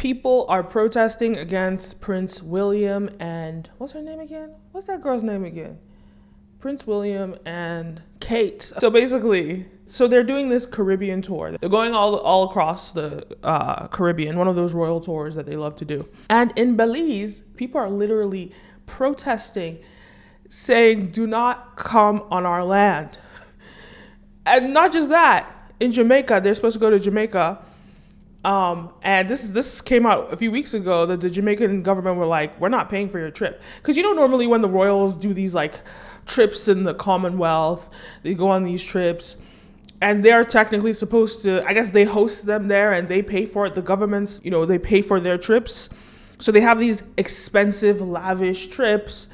People are protesting against Prince William and what's her name again? What's that girl's name again? Prince William and Kate. So basically, they're doing this Caribbean tour. They're going all across the Caribbean, one of those royal tours that they love to do. And in Belize, people are literally protesting, saying, do not come on our land. And not just that, in Jamaica, they're supposed to go to Jamaica. And this came out a few weeks ago that the Jamaican government were like, we're not paying for your trip. Because normally when the royals do these like trips in the Commonwealth, they go on these trips and they're technically supposed to, I guess they host them there and they pay for it. The governments, they pay for their trips. So they have these expensive, lavish trips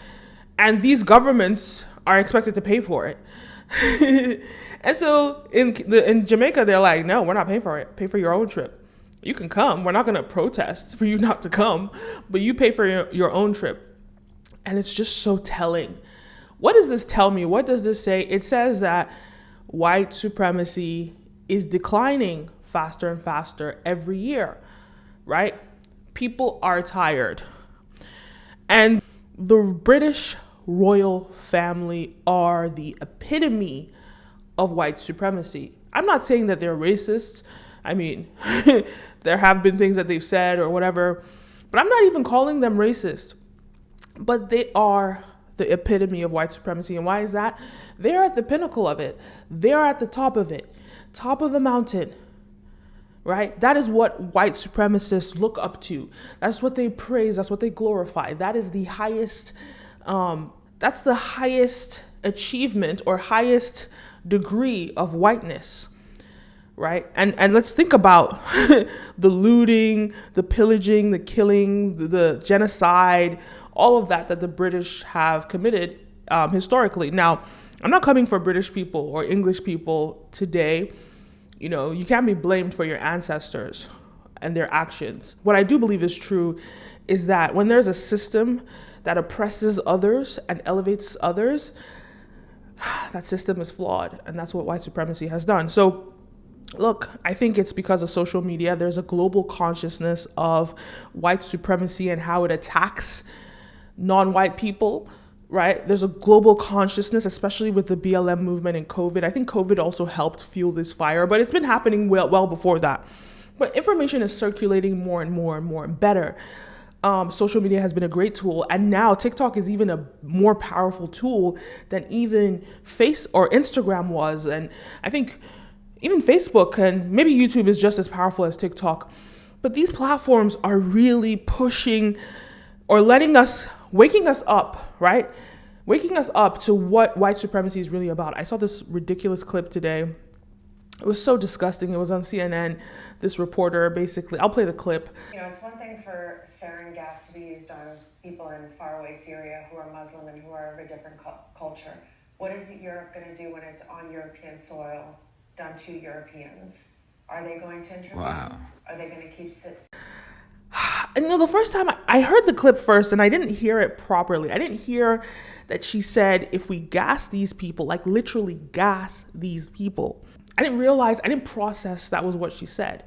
and these governments are expected to pay for it. And so in Jamaica, they're like, no, we're not paying for it. Pay for your own trip. You can come. We're not going to protest for you not to come, but you pay for your own trip. And it's just so telling. What does this tell me? What does this say? It says that white supremacy is declining faster and faster every year, right? People are tired. And the British royal family are the epitome of white supremacy. I'm not saying that they're racist. I mean, there have been things that they've said or whatever, but I'm not even calling them racist. But they are the epitome of white supremacy. And why is that? They're at the pinnacle of it. They're at the top of it, top of the mountain, right? That is what white supremacists look up to. That's what they praise. That's what they glorify. That is the highest, that's the highest achievement or highest degree of whiteness, right? And let's think about the looting, the pillaging, the killing, the genocide, all of that the British have committed historically. Now, I'm not coming for British people or English people today. You can't be blamed for your ancestors and their actions. What I do believe is true is that when there's a system that oppresses others and elevates others, that system is flawed. And that's what white supremacy has done. So look, I think it's because of social media. There's a global consciousness of white supremacy and how it attacks non-white people, right? There's a global consciousness, especially with the BLM movement and COVID. I think COVID also helped fuel this fire, but it's been happening well before that. But information is circulating more and more and more and better. Social media has been a great tool. And now TikTok is even a more powerful tool than even Instagram was. And I think even Facebook and maybe YouTube is just as powerful as TikTok. But these platforms are really pushing or waking us up, right? Waking us up to what white supremacy is really about. I saw this ridiculous clip today. It was so disgusting. It was on CNN. This reporter basically, I'll play the clip. It's one thing for sarin gas to be used on people in faraway Syria who are Muslim and who are of a different culture. What is Europe going to do when it's on European soil, done to Europeans? Are they going to intervene? Wow. Are they going to keep sit? And the first time I heard the clip first and I didn't hear it properly. I didn't hear that she said, if we gas these people, like literally gas these people. I didn't process that was what she said.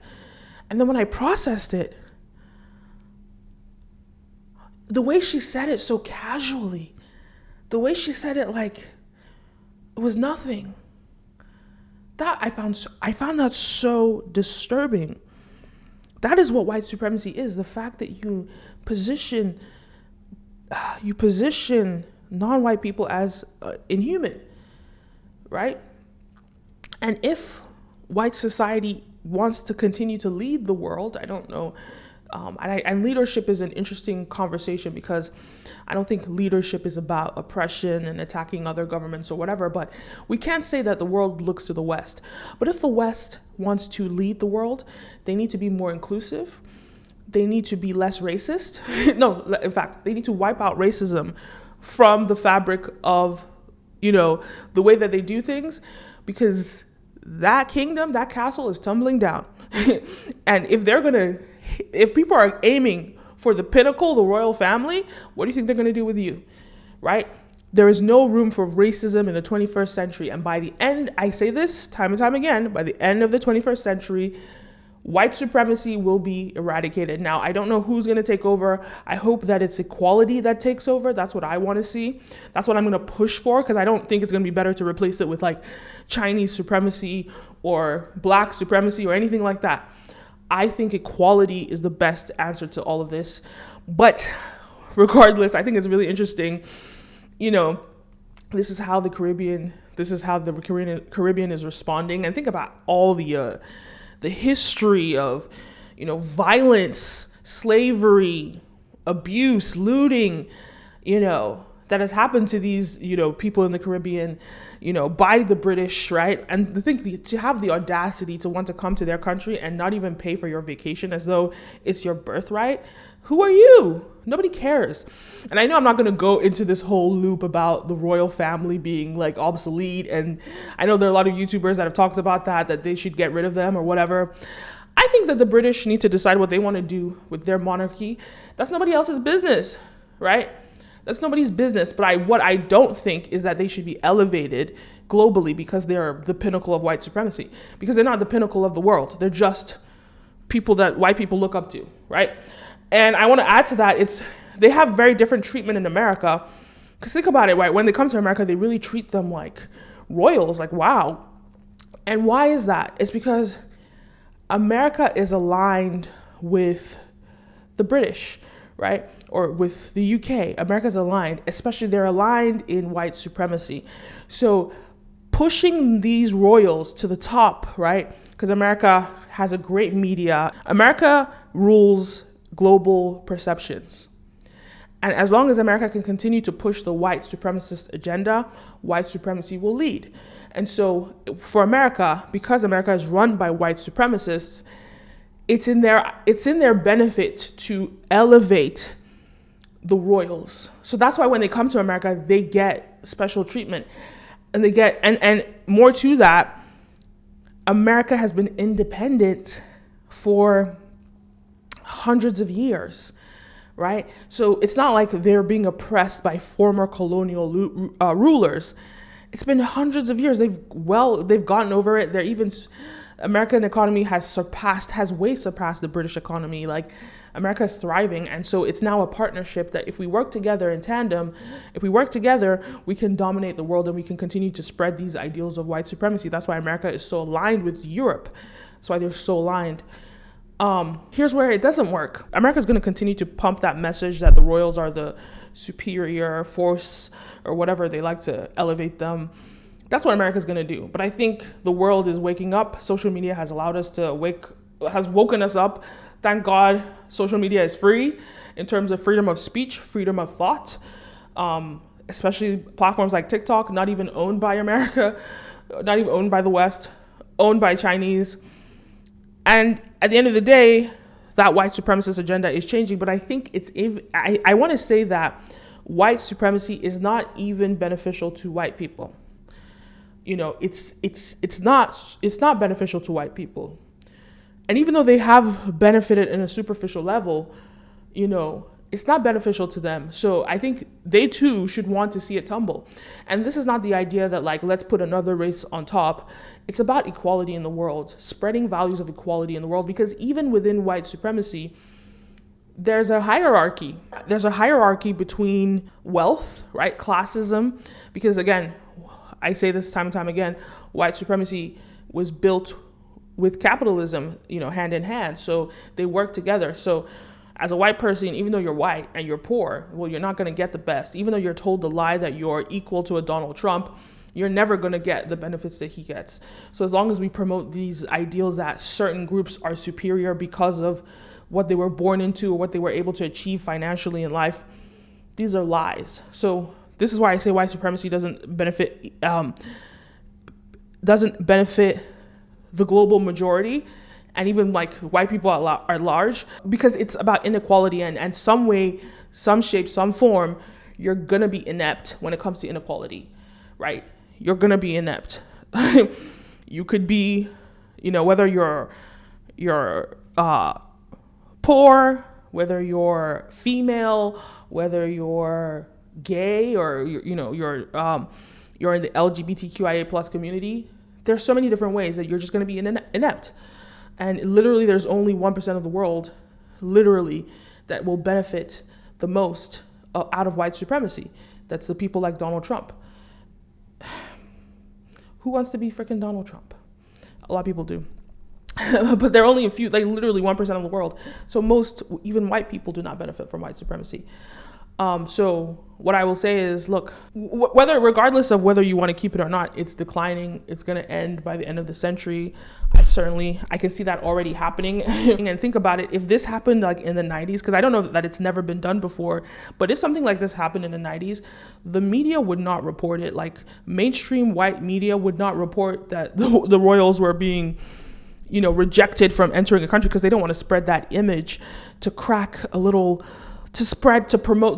And then when I processed it, the way she said it so casually, the way she said it like it was nothing, that I found that so disturbing. That is what white supremacy is. The fact that you position non-white people as inhuman, right? And if white society wants to continue to lead the world, I don't know. And leadership is an interesting conversation because I don't think leadership is about oppression and attacking other governments or whatever, but we can't say that the world looks to the West. But if the West wants to lead the world, they need to be more inclusive. They need to be less racist. No, in fact, they need to wipe out racism from the fabric of, the way that they do things, because that kingdom, that castle is tumbling down. And if people are aiming for the pinnacle, the royal family, what do you think they're going to do with you, right? There is no room for racism in the 21st century. And by the end, I say this time and time again, by the end of the 21st century, white supremacy will be eradicated. Now, I don't know who's going to take over. I hope that it's equality that takes over. That's what I want to see. That's what I'm going to push for, because I don't think it's going to be better to replace it with like Chinese supremacy or black supremacy or anything like that. I think equality is the best answer to all of this. But regardless, I think it's really interesting. This is how the Caribbean is responding. And think about all the history of, violence, slavery, abuse, looting, that has happened to these, people in the Caribbean, by the British, right? And I think to have the audacity to want to come to their country and not even pay for your vacation as though it's your birthright. Who are you? Nobody cares. And I know I'm not going to go into this whole loop about the royal family being like obsolete. And I know there are a lot of YouTubers that have talked about that they should get rid of them or whatever. I think that the British need to decide what they want to do with their monarchy. That's nobody else's business, right? That's nobody's business. But what I don't think is that they should be elevated globally because they're the pinnacle of white supremacy, because they're not the pinnacle of the world. They're just people that white people look up to, right? And I want to add to that, they have very different treatment in America. Because think about it, right? When they come to America, they really treat them like royals, like wow. And why is that? It's because America is aligned with the British, right? Or with the UK. America's aligned, especially they're aligned in white supremacy. So pushing these royals to the top, right? Because America has a great media. America rules global perceptions. And as long as America can continue to push the white supremacist agenda, white supremacy will lead. And so for America, because America is run by white supremacists, it's in their benefit to elevate the royals. So that's why when they come to America, they get special treatment. And they get, and more to that, America has been independent for hundreds of years, right? So it's not like they're being oppressed by former colonial rulers. It's been hundreds of years. They've gotten over it. American economy has way surpassed the British economy. Like America is thriving. And so it's now a partnership that if we work together in tandem, we can dominate the world and we can continue to spread these ideals of white supremacy. That's why America is so aligned with Europe. That's why they're so aligned. Here's where it doesn't work. America's going to continue to pump that message that the royals are the superior force or whatever they like to elevate them. That's what America's going to do. But I think the world is waking up. Social media has has woken us up. Thank God social media is free in terms of freedom of speech, freedom of thought, especially platforms like TikTok, not even owned by America, not even owned by the West, owned by Chinese. And at the end of the day, that white supremacist agenda is changing. But I think I want to say that white supremacy is not even beneficial to white people. It's not beneficial to white people. And even though they have benefited in a superficial level, it's not beneficial to them. So I think they too should want to see it tumble. And this is not the idea that let's put another race on top. It's about equality in the world, spreading values of equality in the world, because even within white supremacy, there's a hierarchy. There's a hierarchy between wealth, right? Classism, because again, I say this time and time again, white supremacy was built with capitalism, hand in hand. So they work together. So as a white person, even though you're white and you're poor, well, you're not going to get the best. Even though you're told the lie that you're equal to a Donald Trump, you're never going to get the benefits that he gets. So as long as we promote these ideals that certain groups are superior because of what they were born into or what they were able to achieve financially in life, these are lies. So this is why I say white supremacy doesn't benefit the global majority, and even white people at large, because it's about inequality, and some way, some shape, some form, you're gonna be inept when it comes to inequality, right? You're gonna be inept. You could be, whether you're poor, whether you're female, whether you're gay, or you're in the LGBTQIA+ community. There's so many different ways that you're just going to be inept. And literally, there's only 1% of the world, literally, that will benefit the most out of white supremacy. That's the people like Donald Trump. Who wants to be freaking Donald Trump? A lot of people do. But there are only a few, like literally 1% of the world. So most, even white people, do not benefit from white supremacy. So what I will say is, look, regardless of whether you want to keep it or not, it's declining. It's going to end by the end of the century. I can see that already happening. And think about it. If this happened like in the 90s, because I don't know that it's never been done before, but if something like this happened in the 90s, the media would not report it. Like mainstream white media would not report that the royals were being, rejected from entering a country, because they don't want to spread that image to promote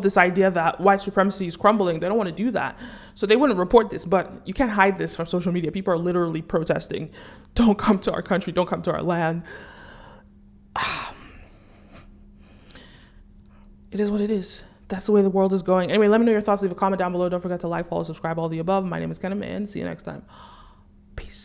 this idea that white supremacy is crumbling. They don't want to do that. So they wouldn't report this, but you can't hide this from social media. People are literally protesting. Don't come to our country. Don't come to our land. It is what it is. That's the way the world is going. Anyway, let me know your thoughts. Leave a comment down below. Don't forget to like, follow, subscribe, all the above. My name is Kenim, and see you next time. Peace.